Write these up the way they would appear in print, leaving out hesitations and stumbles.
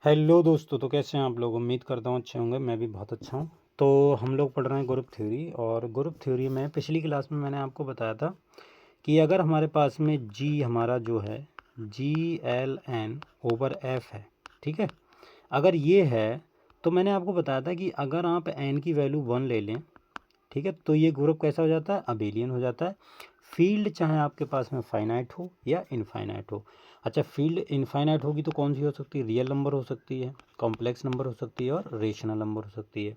Hello दोस्तों, तो कैसे हैं आप लोग। उम्मीद करता हूँ अच्छे होंगे। मैं भी बहुत अच्छा हूँ। तो हम लोग पढ़ रहे हैं ग्रुप थ्योरी, और ग्रुप थ्योरी में पिछली क्लास में मैंने आपको बताया था कि अगर हमारे पास में जी हमारा जो है GLN/F है, ठीक है। अगर ये है तो मैंने आपको बताया था कि अगर आप एन की वैल्यू 1 ले लें, ठीक है, तो ये ग्रुप कैसा हो जाता है, अबेलियन हो जाता है। फील्ड चाहे आपके पास में फाइनाइट हो या इनफाइनाइट हो। अच्छा, फील्ड इनफाइनाइट होगी तो कौन सी हो सकती है, रियल नंबर हो सकती है, कॉम्प्लेक्स नंबर हो सकती है, और रेशनल नंबर हो सकती है।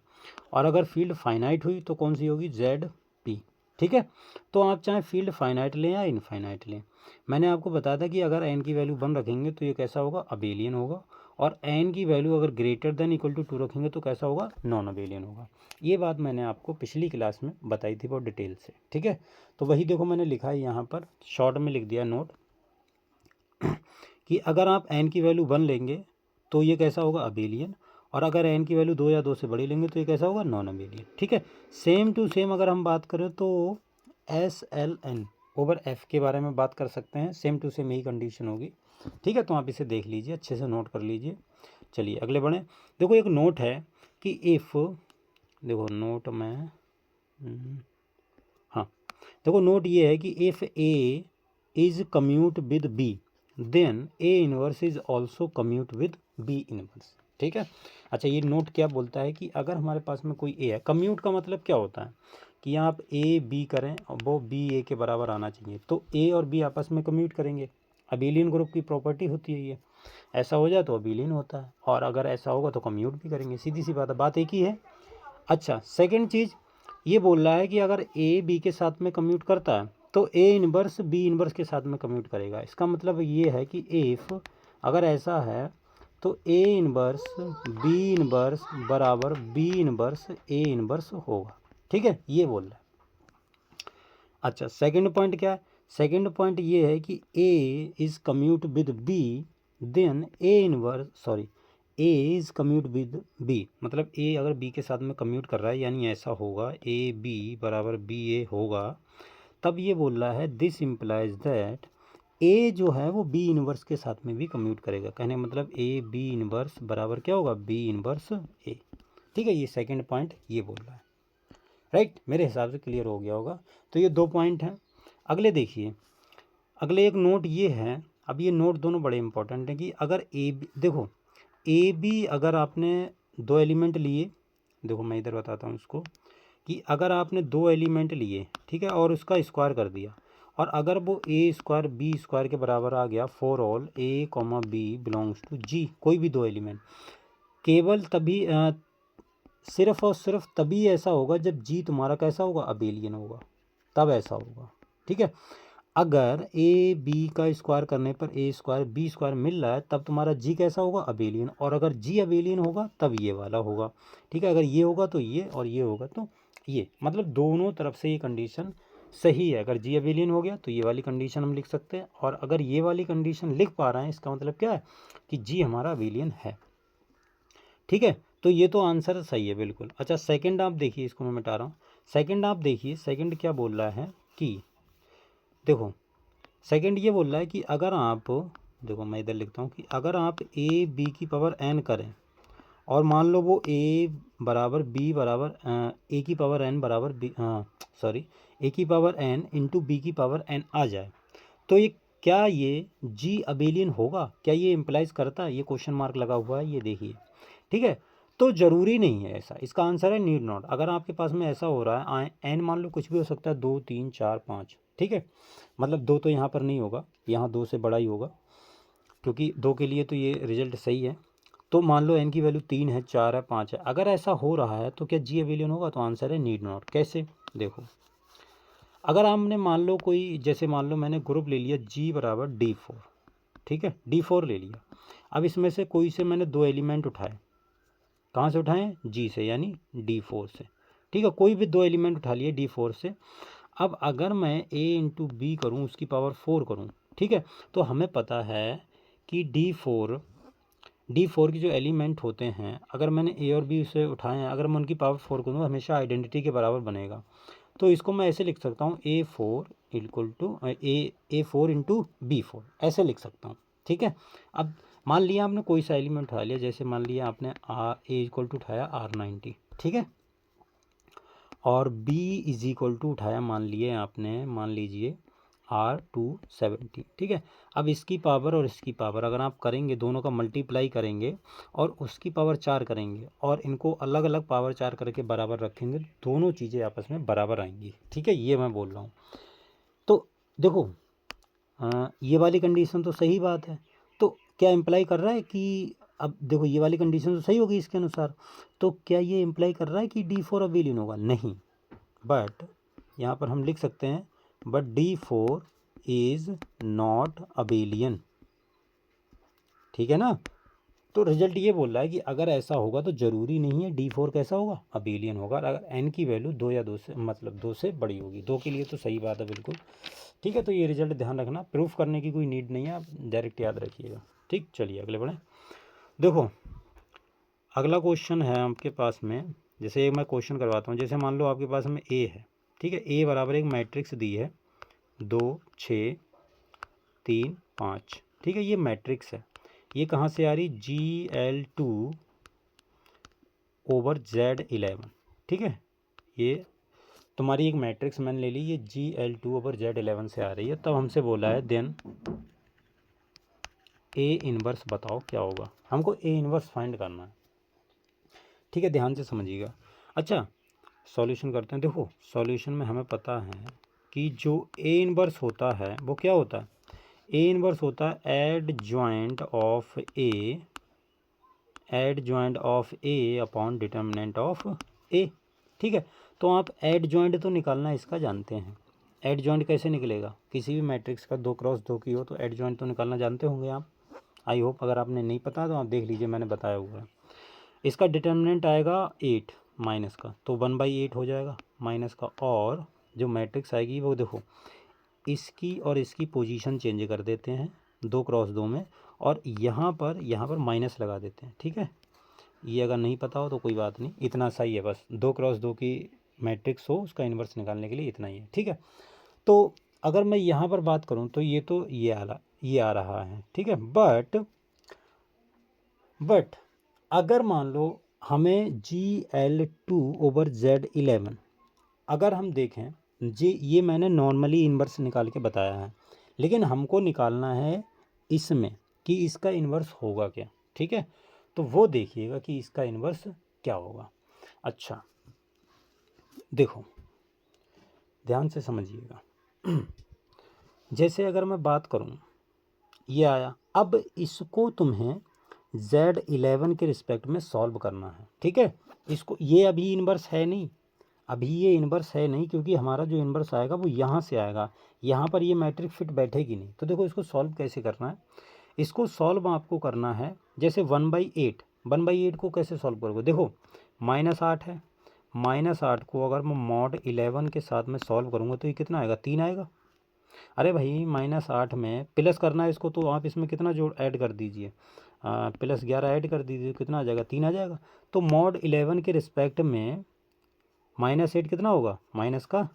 और अगर फील्ड फाइनाइट हुई तो कौन सी होगी, ZP, ठीक है। तो आप चाहे फील्ड फाइनाइट लें या इनफाइनाइट लें, मैंने आपको बताया था कि अगर एन की वैल्यू 1 रखेंगे तो ये कैसा होगा, अबेलियन होगा। और एन की वैल्यू अगर ग्रेटर देन इक्वल टू 2 रखेंगे तो कैसा होगा, नॉन अबेलियन होगा। ये बात मैंने आपको पिछली क्लास में बताई थी बहुत डिटेल से, ठीक है। तो वही देखो मैंने लिखा है यहाँ पर, शॉर्ट में लिख दिया नोट कि अगर आप एन की वैल्यू 1 लेंगे तो ये कैसा होगा, अबेलियन। और अगर एन की वैल्यू 2 या 2 से बड़ी लेंगे तो ये कैसा होगा, नॉन अबेलियन, ठीक है। सेम टू सेम अगर हम बात करें तो SLN/F के बारे में बात कर सकते हैं। सेम टू सेम यही कंडीशन होगी, ठीक है। तो आप इसे देख लीजिए, अच्छे से नोट कर लीजिए। चलिए अगले बढ़ें। देखो एक नोट है कि इफ़, देखो नोट में, हाँ, देखो नोट ये है कि if A is commute with B then A inverse is also commute with B inverse, ठीक है। अच्छा, ये नोट क्या बोलता है कि अगर हमारे पास में कोई ए है, कम्यूट का मतलब क्या होता है कि आप ए बी करें और वो बी ए के बराबर आना चाहिए, तो ए और बी आपस में कम्यूट करेंगे। अबेलियन ग्रुप की प्रॉपर्टी होती है ये। ऐसा हो जाए तो अबेलियन होता है, और अगर ऐसा होगा तो कम्यूट भी करेंगे। सीधी सी बात एक ही है। अच्छा, सेकंड चीज़ ये बोल रहा है कि अगर ए बी के साथ में कम्यूट करता है तो ए इनवर्स बी इनवर्स के साथ में कम्यूट करेगा। इसका मतलब ये है कि इफ़ अगर ऐसा है तो ए इनवर्स बी इनवर्स बराबर बी इनवर्स ए इनवर्स होगा, ठीक है, ये बोल रहा है। अच्छा, सेकंड पॉइंट क्या है, सेकंड पॉइंट ये है कि A is commute with B then A inverse, sorry, A is commute with B, मतलब ए अगर बी के साथ में कम्यूट कर रहा है, यानी ऐसा होगा ए बी बराबर बी ए होगा, तब ये बोल रहा है दिस इम्प्लाइज दैट ए जो है वो बी इनवर्स के साथ में भी कम्यूट करेगा। कहने का मतलब ए बी इनवर्स बराबर क्या होगा, बी इनवर्स ए, ठीक है। ये सेकंड पॉइंट ये बोल रहा है, राइट। मेरे हिसाब से क्लियर हो गया होगा। तो ये 2 पॉइंट हैं। अगले देखिए, अगले एक नोट ये है, अब ये नोट दोनों बड़े इंपॉर्टेंट हैं कि अगर ए बी, देखो ए बी अगर आपने 2 एलिमेंट लिए, देखो मैं इधर बताता हूँ इसको, कि अगर आपने 2 एलिमेंट लिए, ठीक है, और उसका स्क्वायर कर दिया, और अगर वो ए स्क्वायर बी स्क्वायर के बराबर आ गया for all A comma B belongs to G, कोई भी 2 एलिमेंट, केवल तभी सिर्फ और सिर्फ तभी ऐसा होगा जब जी तुम्हारा कैसा होगा, अबेलियन होगा, तब ऐसा होगा, ठीक है। अगर ए बी का स्क्वायर करने पर ए स्क्वायर बी स्क्वायर मिल रहा है तब तुम्हारा जी कैसा होगा, अबेलियन। और अगर जी अबेलियन होगा तब ये वाला होगा, ठीक है। अगर ये होगा तो ये, और ये होगा तो ये, मतलब दोनों तरफ से ये कंडीशन सही है। अगर जी अबेलियन हो गया तो ये वाली कंडीशन हम लिख सकते हैं, और अगर ये वाली कंडीशन लिख पा रहे हैं इसका मतलब क्या है कि जी हमारा अबेलियन है, ठीक है। तो ये तो आंसर सही है बिल्कुल। अच्छा, सेकंड आप देखिए, इसको मैं मिटा रहा हूँ। सेकंड आप देखिए, सेकंड क्या बोल रहा है कि, देखो सेकंड ये बोल रहा है कि अगर आप, देखो मैं इधर लिखता हूँ कि अगर आप ए बी की पावर एन करें, और मान लो वो ए बराबर बी बराबर ए की पावर एन बराबर बी, सॉरी, ए की पावर एन इंटू बी की पावर एन आ जाए, तो ये क्या ये जी अबेलियन होगा, क्या ये इम्प्लाइज करता है, ये क्वेश्चन मार्क लगा हुआ है, ये देखिए, ठीक है। तो ज़रूरी नहीं है ऐसा, इसका आंसर है नीड नॉट। अगर आपके पास में ऐसा हो रहा है, एन मान लो कुछ भी हो सकता है, 2 3 4 5, ठीक है, मतलब 2 तो यहाँ पर नहीं होगा, यहाँ 2 से बड़ा ही होगा, क्योंकि 2 के लिए तो ये रिजल्ट सही है। तो मान लो एन की वैल्यू 3 है, 4 है, 5 है, अगर ऐसा हो रहा है तो क्या जी अबेलियन होगा, तो आंसर है नीड नॉट। कैसे, देखो अगर हमने मान लो कोई, जैसे मान लो मैंने ग्रुप ले लिया जी बराबर D4, ठीक है, D4 ले लिया। अब इसमें से कोई से मैंने 2 एलिमेंट उठाए, कहाँ से उठाएं, जी से, यानी D4 से, ठीक है, कोई भी 2 एलिमेंट उठा लिए D4 से। अब अगर मैं a इंटू बी करूँ, उसकी पावर 4 करूँ, ठीक है, तो हमें पता है कि D4 के जो एलिमेंट होते हैं, अगर मैंने ए और बी से उठाए हैं, अगर मैं उनकी पावर 4 करूँ, हमेशा आइडेंटिटी के बराबर बनेगा। तो इसको मैं ऐसे लिख सकता हूँ, A4 equal to A4 into B4, ऐसे लिख सकता हूँ, ठीक है। अब मान लिया आपने कोई सा एलिमेंट उठा लिया, जैसे मान लिया आपने A = उठाया R90, ठीक है, और B = उठाया मान लिए आपने, मान लीजिए R270, ठीक है। अब इसकी पावर और इसकी पावर अगर आप करेंगे, दोनों का मल्टीप्लाई करेंगे और उसकी पावर 4 करेंगे और इनको अलग अलग पावर 4 करके बराबर रखेंगे, दोनों चीज़ें आपस में बराबर आएंगी, ठीक है, ये मैं बोल रहा हूँ। तो देखो ये वाली कंडीशन तो सही बात है, तो क्या इम्प्लाई कर रहा है कि, अब देखो ये वाली कंडीशन तो सही होगी इसके अनुसार, तो क्या ये इम्प्लाई कर रहा है कि D4 अबेलियन होगा? नहीं, बट यहाँ पर हम लिख सकते हैं but D4 is not abelian, ठीक है ना। तो रिजल्ट ये बोल रहा है कि अगर ऐसा होगा तो ज़रूरी नहीं है D4 कैसा होगा, अबेलियन होगा, अगर n की वैल्यू 2 या 2 से मतलब 2 से बड़ी होगी। 2 के लिए तो सही बात है बिल्कुल, ठीक है। तो ये रिजल्ट ध्यान रखना, प्रूफ करने की कोई नीड नहीं है, आप डायरेक्ट याद रखिएगा, ठीक। चलिए अगले बढ़ें। देखो अगला क्वेश्चन है आपके पास में, जैसे मैं क्वेश्चन करवाता हूँ। जैसे मान लो आपके पास में A है, ठीक है, A बराबर एक मैट्रिक्स दी है 2 6 3 5, ठीक है, ये मैट्रिक्स है। ये कहाँ से आ रही? GL2 ओवर Z11, ठीक है। ये तुम्हारी एक मैट्रिक्स मैंने ले ली, ये GL2 ओवर Z11 से आ रही है। तब हमसे बोला है देन A इनवर्स बताओ क्या होगा। हमको A इनवर्स फाइंड करना है, ठीक है, ध्यान से समझिएगा। अच्छा सॉल्यूशन करते हैं। देखो सॉल्यूशन में हमें पता है कि जो A इनवर्स होता है वो क्या होता है? A इनवर्स होता है adjoint of A upon determinant of A, ठीक है। तो आप एडजॉइंट तो निकालना इसका जानते हैं। एडजॉइंट कैसे निकलेगा? किसी भी मैट्रिक्स का 2x2 की हो तो एडजॉइंट तो निकालना जानते होंगे आप, आई होप। अगर आपने नहीं पता तो आप देख लीजिए, मैंने बताया हुआ है। इसका डिटर्मिनेंट आएगा 8 माइनस का, तो 1/8 हो जाएगा माइनस का, और जो मैट्रिक्स आएगी वो देखो इसकी और इसकी पोजीशन चेंज कर देते हैं 2x2 में, और यहाँ पर माइनस लगा देते हैं, ठीक है। ये अगर नहीं पता हो तो कोई बात नहीं, इतना सही है, बस 2x2 की मैट्रिक्स हो उसका इन्वर्स निकालने के लिए इतना ही है, ठीक है। तो अगर मैं यहाँ पर बात करूँ तो ये आ रहा है, ठीक है। बट अगर मान लो हमें GL2 ओवर Z11, अगर हम देखें ये मैंने नॉर्मली इन्वर्स निकाल के बताया है, लेकिन हमको निकालना है इसमें कि इसका इन्वर्स होगा क्या, ठीक है। तो वो देखिएगा कि इसका इन्वर्स क्या होगा। अच्छा देखो ध्यान से समझिएगा। जैसे अगर मैं बात करूं, ये आया, अब इसको तुम्हें Z11 के रिस्पेक्ट में सॉल्व करना है, ठीक है। इसको ये अभी इन्वर्स है नहीं, अभी ये इन्वर्स है नहीं, क्योंकि हमारा जो इन्वर्स आएगा वो यहाँ से आएगा, यहाँ पर ये मैट्रिक्स फिट बैठेगी नहीं। तो देखो इसको सॉल्व कैसे करना है। इसको सॉल्व आपको करना है जैसे 1/8 को कैसे सॉल्व करोगे। देखो -8 है, -8 को अगर मैं mod 11 के साथ में सॉल्व करूँगा तो ये कितना आएगा? 3 आएगा। अरे भाई -8 में प्लस करना है इसको, तो आप इसमें कितना जोड़ ऐड कर दीजिए, +11 ऐड कर दीजिए, कितना आ जाएगा? 3 आ जाएगा। तो mod 11 के रिस्पेक्ट में -8 कितना होगा? माइनस का,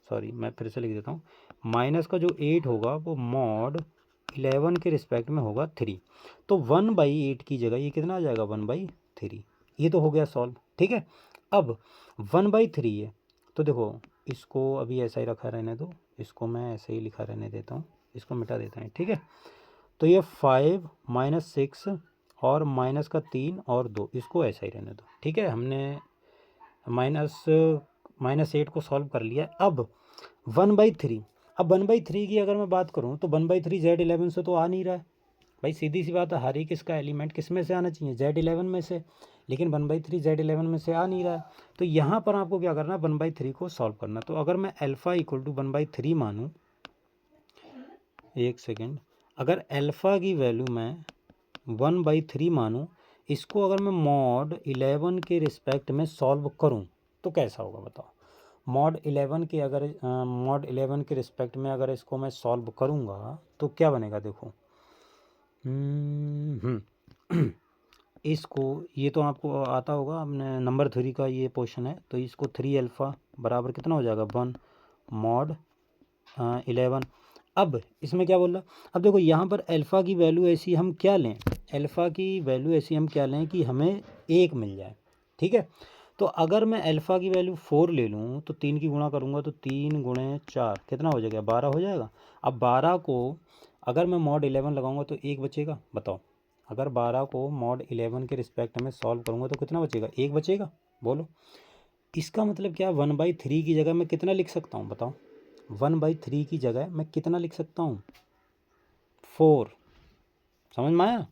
सॉरी मैं फिर से लिख देता हूँ, माइनस का जो 8 होगा वो mod 11 के रिस्पेक्ट में होगा 3। तो 1/8 की जगह ये कितना आ जाएगा? 1/3। ये तो हो गया सॉल्व, ठीक है। अब 1/3 है, तो देखो इसको अभी ऐसा ही रखा रहने दो, इसको मैं ऐसे ही लिखा रहने देता हूँ, इसको मिटा देता हूँ, ठीक है। तो ये 5 -6 और माइनस का 3 और 2, इसको ऐसा ही रहने दो, ठीक है। हमने -8 को सॉल्व कर लिया। अब 1/3, अब 1/3 की अगर मैं बात करूं तो 1/3 Z11 से तो आ नहीं रहा है भाई, सीधी सी बात है। हर एक इसका एलिमेंट किस में से आना चाहिए? Z11 में से, लेकिन 1/3 Z11 में से आ नहीं रहा है। तो यहाँ पर आपको क्या करना है? 1/3 को सॉल्व करना। तो अगर मैं अल्फ़ा = 1/3 मानूँ, एक सेकेंड, अगर अल्फ़ा की वैल्यू मैं 1/3 मानूँ, इसको अगर मैं mod 11 के रिस्पेक्ट में सॉल्व करूँ तो कैसा होगा बताओ। mod 11 के रिस्पेक्ट में अगर इसको मैं सॉल्व करूँगा तो क्या बनेगा? देखो इसको, ये तो आपको आता होगा, आपने नंबर 3 का ये पोर्शन है, तो इसको 3 अल्फ़ा बराबर कितना हो जाएगा? 1 mod 11। अब इसमें क्या बोल रहा? अब देखो यहाँ पर अल्फ़ा की वैल्यू ऐसी हम क्या लें, अल्फ़ा की वैल्यू ऐसी हम क्या लें कि हमें 1 मिल जाए, ठीक है। तो अगर मैं अल्फ़ा की वैल्यू 4 ले लूँ तो 3 की गुणा करूँगा तो 3 गुणे 4 कितना हो जाएगा, 12 हो जाएगा। अब 12 को अगर मैं मॉड 11 लगाऊंगा तो 1 बचेगा, बताओ। अगर 12 को मॉड 11 के रिस्पेक्ट में सॉल्व करूँगा तो कितना बचेगा, 1 बचेगा, बोलो। इसका मतलब क्या, 1/3 की जगह मैं कितना लिख सकता हूँ, बताओ। 1/3 की जगह मैं कितना लिख सकता हूँ, 4। समझ में आया।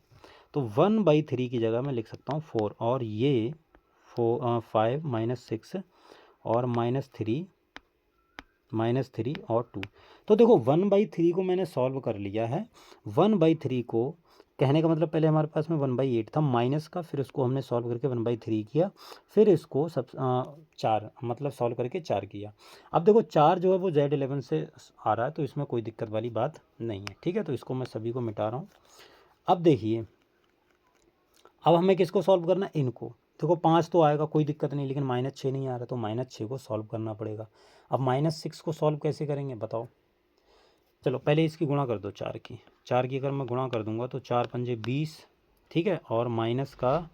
तो 1/3 की जगह मैं लिख सकता हूँ 4, और ये 5 - 6 और -3 और 2। तो देखो 1/3 को मैंने सॉल्व कर लिया है। 1/3 को कहने का मतलब पहले हमारे पास में 1/8 था माइनस का, फिर उसको हमने सॉल्व करके 1/3 किया, फिर इसको 4 मतलब सॉल्व करके 4 किया। अब देखो 4 जो है वो Z11 से आ रहा है, तो इसमें कोई दिक्कत वाली बात नहीं है, ठीक है। तो इसको मैं सभी को मिटा रहा हूँ। अब देखिए, अब हमें किसको सॉल्व करना है, इनको। देखो 5 तो आएगा, कोई दिक्कत नहीं, लेकिन -6 नहीं आ रहा, तो -6 को सॉल्व करना पड़ेगा। अब -6 को सॉल्व कैसे करेंगे, बताओ। चलो पहले इसकी गुणा कर दो 4 की अगर मैं गुणा कर दूंगा तो 4 पंजे 20, ठीक है, और माइनस का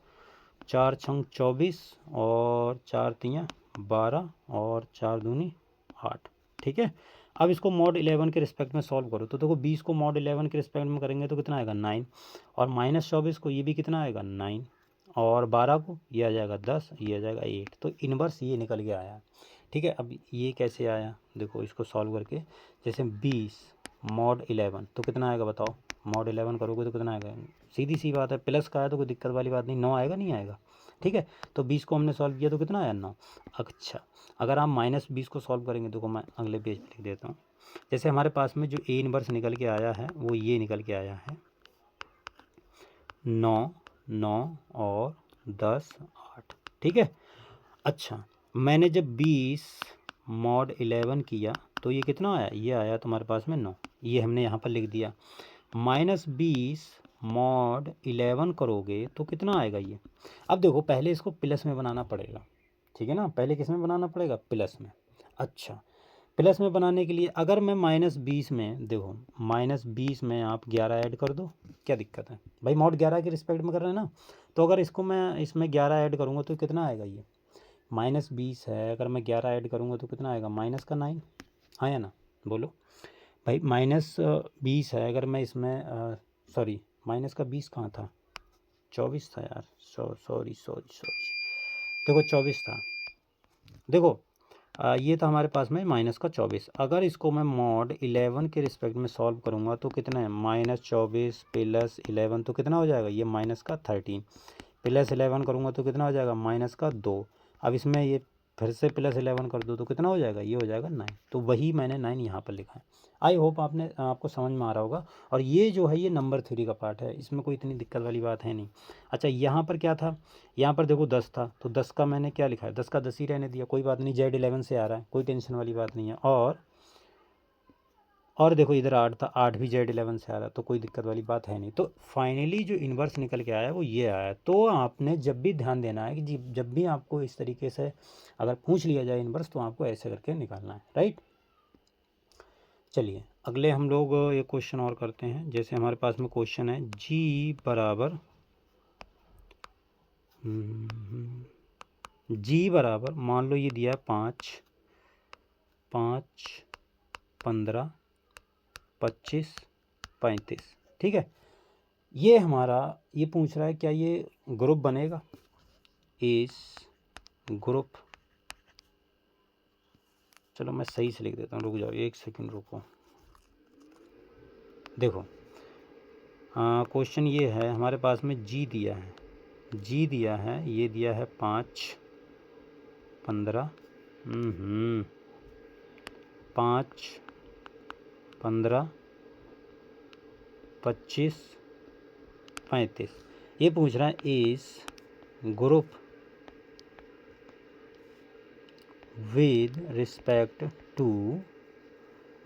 4 छंग 24 और 4 तियाँ 12 और 4 दूनी 8, ठीक है। अब इसको मॉड 11 के रिस्पेक्ट में सॉल्व करो तो देखो 20 को मॉड 11 के रिस्पेक्ट में करेंगे तो कितना आएगा 9, और -24 को ये भी कितना आएगा 9, और 12 को ये आ जाएगा 10, ये आ जाएगा 8। तो इनवर्स ये निकल के आया, ठीक है। अब ये कैसे आया, देखो इसको सॉल्व करके, जैसे 20 मॉड 11 तो कितना आएगा, बताओ। मॉड 11 करोगे तो कितना आएगा, सीधी सी बात है, प्लस का है तो कोई दिक्कत वाली बात नहीं, 9 आएगा, नहीं आएगा, ठीक है। तो 20 को हमने सॉल्व किया तो कितना आया, 9। अच्छा, अगर आप -20 को सॉल्व करेंगे, देखो मैं अगले पेज पर लिख देता हूँ। जैसे हमारे पास में जो ए इनवर्स निकल के आया है वो ये निकल के आया है 9, 9 और 10, 8, ठीक है। अच्छा, मैंने जब 20 मॉड 11 किया तो ये कितना आया, ये आया तुम्हारे पास में 9, ये हमने यहाँ पर लिख दिया। -20 मॉड 11 करोगे तो कितना आएगा ये। अब देखो पहले इसको प्लस में बनाना पड़ेगा, ठीक है ना, पहले किस में बनाना पड़ेगा, प्लस में। अच्छा, प्लस में बनाने के लिए अगर मैं -20 में, देखो -20 में आप 11 ऐड कर दो, क्या दिक्कत है भाई, मॉड 11 के रिस्पेक्ट में कर रहे हैं ना। तो अगर इसको मैं इसमें 11 ऐड करूँगा तो कितना आएगा, ये -20 है, अगर मैं 11 ऐड करूँगा तो कितना आएगा, -9, हाँ या ना, बोलो भाई। -20 है, अगर मैं इसमें सॉरी माइनस का 20 कहाँ था, 24 था यार, सॉरी, देखो 24 था, देखो ये था हमारे पास में -24। अगर इसको मैं मॉड 11 के रिस्पेक्ट में सॉल्व करूँगा तो कितना है, -24 + 11 तो कितना हो जाएगा, ये -13, + 11 करूँगा तो कितना हो जाएगा, -2। अब इसमें ये फिर से +11 कर दो तो कितना हो जाएगा, ये हो जाएगा 9। तो वही मैंने 9 यहाँ पर लिखा है। आई होप आपको समझ में आ रहा होगा। और ये जो है ये नंबर थ्योरी का पार्ट है, इसमें कोई इतनी दिक्कत वाली बात है नहीं। अच्छा, यहाँ पर क्या था, यहाँ पर देखो 10 था, तो 10 का मैंने क्या लिखा है, 10 का 10 ही रहने दिया, कोई बात नहीं, Z11 से आ रहा है, कोई टेंशन वाली बात नहीं है। और देखो इधर 8 था, 8 भी Z11 से आ रहा है, तो कोई दिक्कत वाली बात है नहीं। तो फाइनली जो इन्वर्स निकल के आया वो ये आया। तो आपने जब भी ध्यान देना है कि जब भी आपको इस तरीके से अगर पूछ लिया जाए इन्वर्स तो आपको ऐसे करके निकालना है, राइट। चलिए अगले हम लोग एक क्वेश्चन और करते हैं। जैसे हमारे पास में क्वेश्चन है जी बराबर मान लो ये दिया है 5, 5, 15, 25, 35, ठीक है। ये हमारा ये पूछ रहा है क्या ये ग्रुप बनेगा, इस ग्रुप, चलो मैं सही से लिख देता हूँ, रुक जाओ 1 सेकंड रुको। देखो क्वेश्चन ये है, हमारे पास में जी दिया है, ये दिया है 5, 15, 5, 15, 25, 35। ये पूछ रहा है इस group with respect to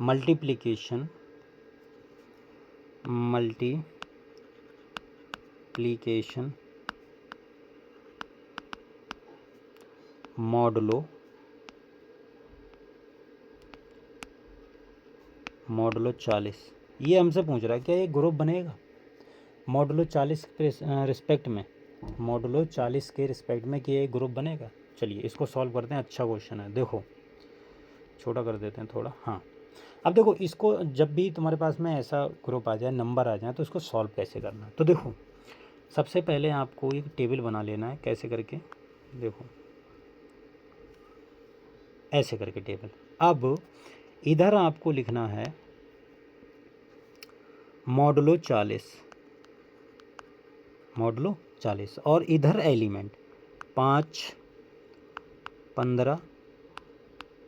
multiplication modulo 40। ये हमसे पूछ रहा है क्या ये ग्रुप बनेगा। मॉडुलो 40 के रिस्पेक्ट में, मॉडुलो 40 के रिस्पेक्ट में कि ये ग्रुप बनेगा। चलिए इसको सॉल्व करते हैं, अच्छा क्वेश्चन है। देखो छोटा कर देते हैं थोड़ा। हाँ अब देखो इसको, जब भी तुम्हारे पास में ऐसा ग्रुप आ जाए, नंबर आ जाए, तो इसको सॉल्व कैसे करना है। तो देखो सबसे पहले आपको एक टेबल बना लेना है। कैसे करके, देखो ऐसे करके टेबल। अब इधर आपको लिखना है मॉडुलो 40, मॉडुलो 40, और इधर एलिमेंट 5, 15,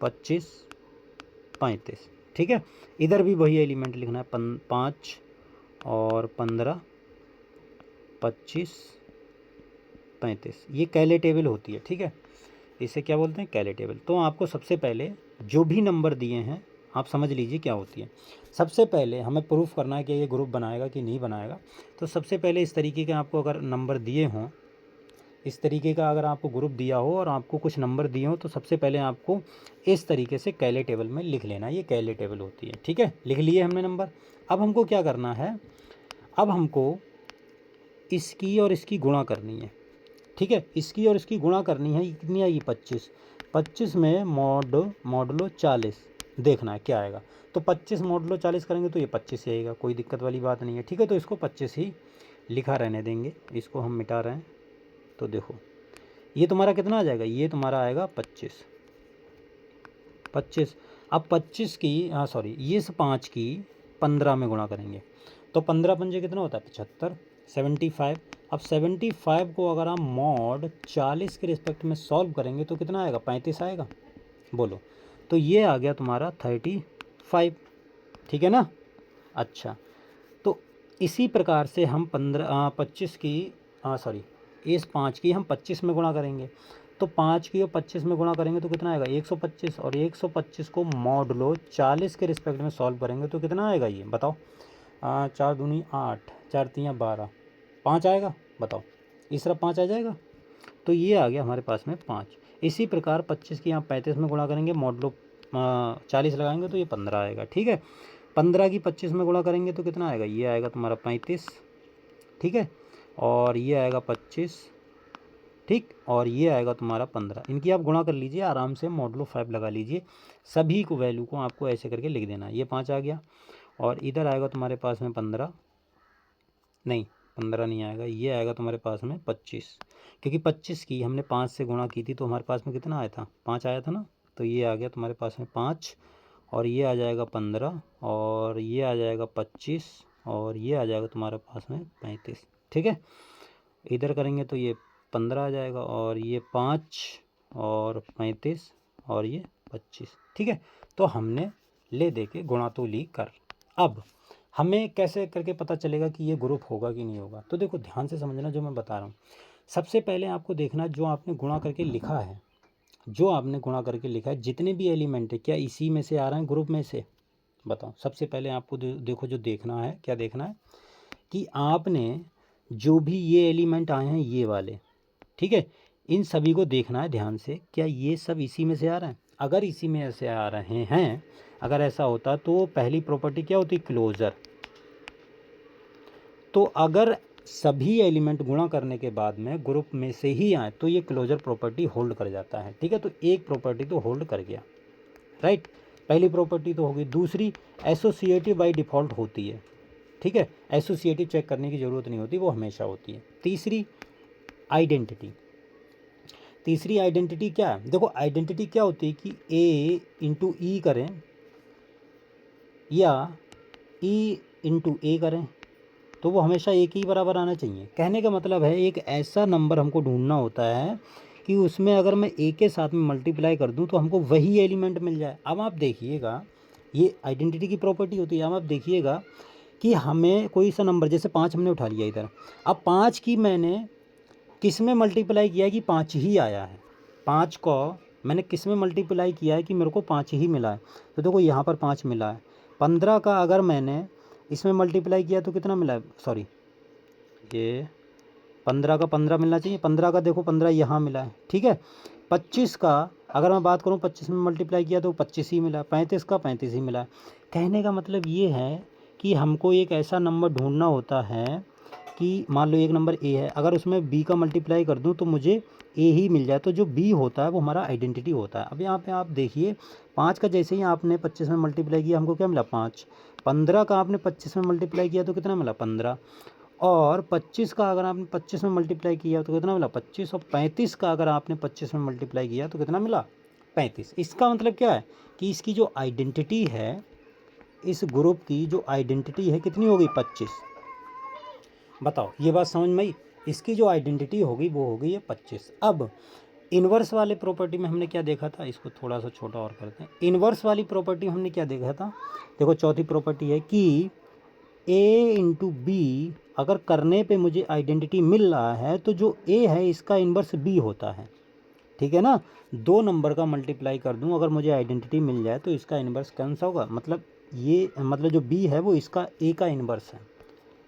25, 35। ठीक है, इधर भी वही एलिमेंट लिखना है, 5 और 15, 25, 35। ये कैले टेबल होती है। ठीक है, इसे क्या बोलते हैं, कैले टेबल। तो आपको सबसे पहले जो भी नंबर दिए हैं आप समझ लीजिए क्या होती है। सबसे पहले हमें प्रूफ करना है कि ये ग्रुप बनाएगा कि नहीं बनाएगा। तो सबसे पहले इस तरीके के आपको अगर नंबर दिए हों, इस तरीके का अगर आपको ग्रुप दिया हो और आपको कुछ नंबर दिए हो, तो सबसे पहले आपको इस तरीके से कैले टेबल में लिख लेना। ये कैले टेबल होती है। ठीक है, लिख लिए हमने नंबर। अब हमको क्या करना है, अब हमको इसकी और इसकी गुणा करनी है। ठीक है, इसकी और इसकी गुणा करनी है। कितनी आएगी, 25। 25 में मॉडुलो 40 देखना है क्या आएगा। तो 25 मॉडुलो 40 करेंगे तो ये 25 ही आएगा, कोई दिक्कत वाली बात नहीं है। ठीक है, तो इसको 25 ही लिखा रहने देंगे, इसको हम मिटा रहे हैं। तो देखो ये तुम्हारा कितना आ जाएगा, ये तुम्हारा आएगा 25। अब 25 की सॉरी ये 5 की 15 में गुणा करेंगे तो 15 पंजे कितना होता है, 75, 75। अब 75 को अगर हम मॉड 40 के रिस्पेक्ट में सॉल्व करेंगे तो कितना आएगा, 35 आएगा। बोलो, तो ये आ गया तुम्हारा 35। ठीक है ना। अच्छा, तो इसी प्रकार से हम 25 की सॉरी इस 5 की हम 25 में गुणा करेंगे। तो 5 की और 25 में गुणा करेंगे तो कितना आएगा, 125। और 125 को मॉडुलो 40 के रिस्पेक्ट में सॉल्व करेंगे तो कितना आएगा, ये बताओ। 4 दूनी 8, 4 तियाँ 12, 5 आएगा। बताओ, इस तरफ 5 आ जाएगा। तो ये आ गया हमारे पास में 5। इसी प्रकार 25 की यहाँ 35 में गुणा करेंगे, मॉडुलो 40 लगाएंगे तो ये 15 आएगा। ठीक है, 15 की 25 में गुणा करेंगे तो कितना आएगा, ये आएगा तुम्हारा 35। ठीक है, और ये आएगा 25। ठीक, और ये आएगा तुम्हारा 15। इनकी आप गुणा कर लीजिए आराम से, मॉडुलो 5 लगा लीजिए। सभी को वैल्यू को आपको ऐसे करके लिख देना। ये 5 आ गया, और इधर आएगा तुम्हारे पास में 15, नहीं 15 नहीं आएगा, ये आएगा तुम्हारे पास में 25। क्योंकि 25 की हमने 5 से गुणा की थी तो हमारे पास में कितना आया था, 5 आया था ना। तो ये आ गया तुम्हारे पास में 5, और ये आ जाएगा 15, और ये आ जाएगा 25, और ये आ जाएगा तुम्हारे पास में 35। ठीक है, इधर करेंगे तो ये 15 आ जाएगा, और ये 5 और 35 और ये 25। ठीक है, तो हमने ले दे के गुणा तो ली कर। अब हमें कैसे करके पता चलेगा कि ये ग्रुप होगा कि नहीं होगा। तो देखो ध्यान से समझना जो मैं बता रहा हूँ। सबसे पहले आपको देखना जो आपने गुणा करके लिखा है, जो आपने गुणा करके लिखा है, जितने भी एलिमेंट है क्या इसी में से आ रहे हैं, ग्रुप में से। बताओ, सबसे पहले आपको देखो जो देखना है, क्या देखना है कि आपने जो भी ये एलिमेंट आए हैं ये वाले, ठीक है, इन सभी को देखना है ध्यान से, क्या ये सब इसी में से आ रहे हैं। अगर इसी में से आ रहे हैं, अगर ऐसा होता तो पहली प्रॉपर्टी क्या होती, क्लोजर। तो अगर सभी एलिमेंट गुणा करने के बाद में ग्रुप में से ही आए तो ये क्लोजर प्रॉपर्टी होल्ड कर जाता है। ठीक है, तो एक प्रॉपर्टी तो होल्ड कर गया, राइट। पहली प्रॉपर्टी तो होगी। दूसरी, एसोसिएटिव बाय डिफ़ॉल्ट होती है। ठीक है, एसोसिएटिव चेक करने की ज़रूरत नहीं होती, वो हमेशा होती है। तीसरी, आइडेंटिटी। तीसरी आइडेंटिटी क्या है, देखो आइडेंटिटी क्या होती है कि ए इंटू ई करें या ई इंटू ए करें तो वो हमेशा एक ही बराबर आना चाहिए। कहने का मतलब है एक ऐसा नंबर हमको ढूंढना होता है कि उसमें अगर मैं ए के साथ में मल्टीप्लाई कर दूं तो हमको वही एलिमेंट मिल जाए। अब आप देखिएगा, ये आइडेंटिटी की प्रॉपर्टी होती है। अब आप देखिएगा कि हमें कोई सा नंबर, जैसे 5 हमने उठा लिया इधर, अब 5 की मैंने किस में मल्टीप्लाई किया है कि 5 ही आया है। 5 को मैंने किस में मल्टीप्लाई किया है कि मेरे को 5 ही मिला है। तो देखो यहाँ पर 5 मिला है। 15 का अगर मैंने इसमें मल्टीप्लाई किया तो कितना मिला है, सॉरी ये 15 का 15 मिलना चाहिए। 15 का देखो 15 यहाँ मिला है। ठीक है, 25 का अगर मैं बात करूँ 25 में मल्टीप्लाई किया तो 25 ही मिला। 35 का 35 ही मिला है। कहने का मतलब ये है कि हमको एक ऐसा नंबर ढूंढना होता है कि मान लो एक नंबर ए है, अगर उसमें बी का मल्टीप्लाई कर दूं तो मुझे ए ही मिल जाए, तो जो बी होता है वो हमारा आइडेंटिटी होता है। अब यहाँ पे आप देखिए 5 का जैसे ही आपने 25 में मल्टीप्लाई किया हमको क्या मिला 5, 15 का आपने 25 में मल्टीप्लाई किया तो कितना मिला 15, और 25 का अगर आपने 25 में मल्टीप्लाई किया तो कितना मिला 25, और 35 का अगर आपने 25 में मल्टीप्लाई किया तो कितना मिला 35। इसका मतलब क्या है कि इसकी जो आइडेंटिटी है, इस ग्रुप की जो आइडेंटिटी है कितनी हो गई 25। बताओ ये बात समझ में आई। इसकी जो आइडेंटिटी होगी वो हो गई है 25। अब इन्वर्स वाले प्रॉपर्टी में हमने क्या देखा था, इसको थोड़ा सा छोटा और करते हैं। इन्वर्स वाली प्रॉपर्टी हमने क्या देखा था, देखो चौथी प्रॉपर्टी है कि ए इंटू बी अगर करने पे मुझे आइडेंटिटी मिल रहा है तो जो ए है इसका इन्वर्स बी होता है, ठीक है ना। 2 नंबर का मल्टीप्लाई कर दूं अगर मुझे आइडेंटिटी मिल जाए तो इसका इन्वर्स कौन सा होगा, मतलब ये मतलब जो बी है वो इसका ए का इन्वर्स है।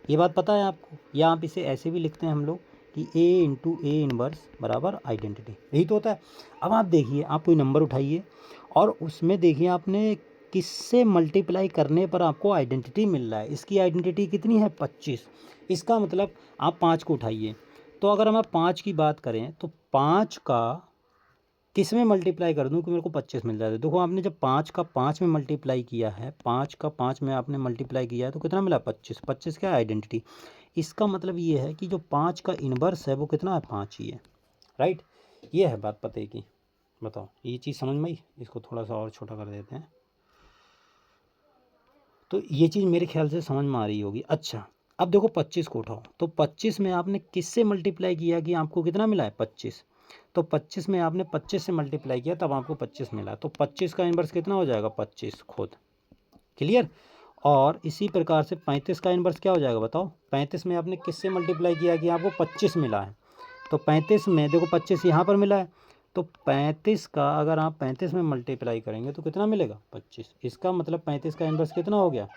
ये बात पता है आपको, या आप इसे ऐसे भी लिखते हैं हम लोग कि ए इंटू ए इन्वर्स बराबर आइडेंटिटी, यही तो होता है। अब आप देखिए, आप कोई नंबर उठाइए और उसमें देखिए आपने किससे मल्टीप्लाई करने पर आपको आइडेंटिटी मिल रहा है। इसकी आइडेंटिटी कितनी है 25। इसका मतलब आप 5 को उठाइए, तो अगर हम 5 की बात करें तो 5 का किस में मल्टीप्लाई कर दूं कि मेरे को 25 मिल जाए। देखो आपने जब 5 का 5 में मल्टीप्लाई किया है, 5 का 5 में आपने मल्टीप्लाई किया है तो कितना मिला 25। 25 क्या है आइडेंटिटी। इसका मतलब ये है कि जो 5 का इन्वर्स है वो कितना है 5 ही है, राइट। ये है बात पते की। बताओ ये चीज़ समझ में आई। इसको थोड़ा सा और छोटा कर देते हैं, तो ये चीज़ मेरे ख्याल से समझ में आ रही होगी। अच्छा अब देखो 25 को उठाओ, तो 25 में आपने किससे मल्टीप्लाई किया कि आपको कितना मिला है 25। तो 25 में आपने 25 से मल्टीप्लाई किया तब आपको 25 मिला, तो 25 का इन्वर्स कितना हो जाएगा 25 खुद, क्लियर। और इसी प्रकार से 35 का इन्वर्स क्या हो जाएगा बताओ। 35 में आपने किससे मल्टीप्लाई किया कि आपको 25 मिला है, तो 35 में देखो 25 यहाँ पर मिला है, तो 35 का अगर आप 35 में मल्टीप्लाई करेंगे तो कितना मिलेगा 25। इसका मतलब 35 का इन्वर्स कितना हो गया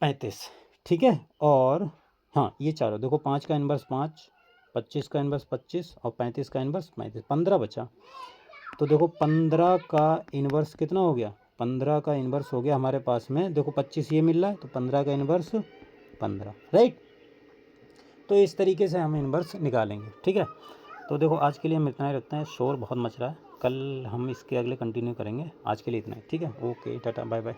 35, ठीक है। और हाँ ये चारों देखो, 5 का इन्वर्स 5, 25 का इन्वर्स 25 और 35 का इन्वर्स 35, 15 बचा। तो देखो 15 का इन्वर्स कितना हो गया, 15 का इन्वर्स हो गया हमारे पास में, देखो 25 ये मिल रहा है तो 15 का इन्वर्स 15, राइट। तो इस तरीके से हम इन्वर्स निकालेंगे, ठीक है। तो देखो आज के लिए हम इतना ही रखते हैं, शोर बहुत मच रहा है, कल हम इसके अगले कंटिन्यू करेंगे। आज के लिए इतना ही, ठीक है। Okay tata bye bye.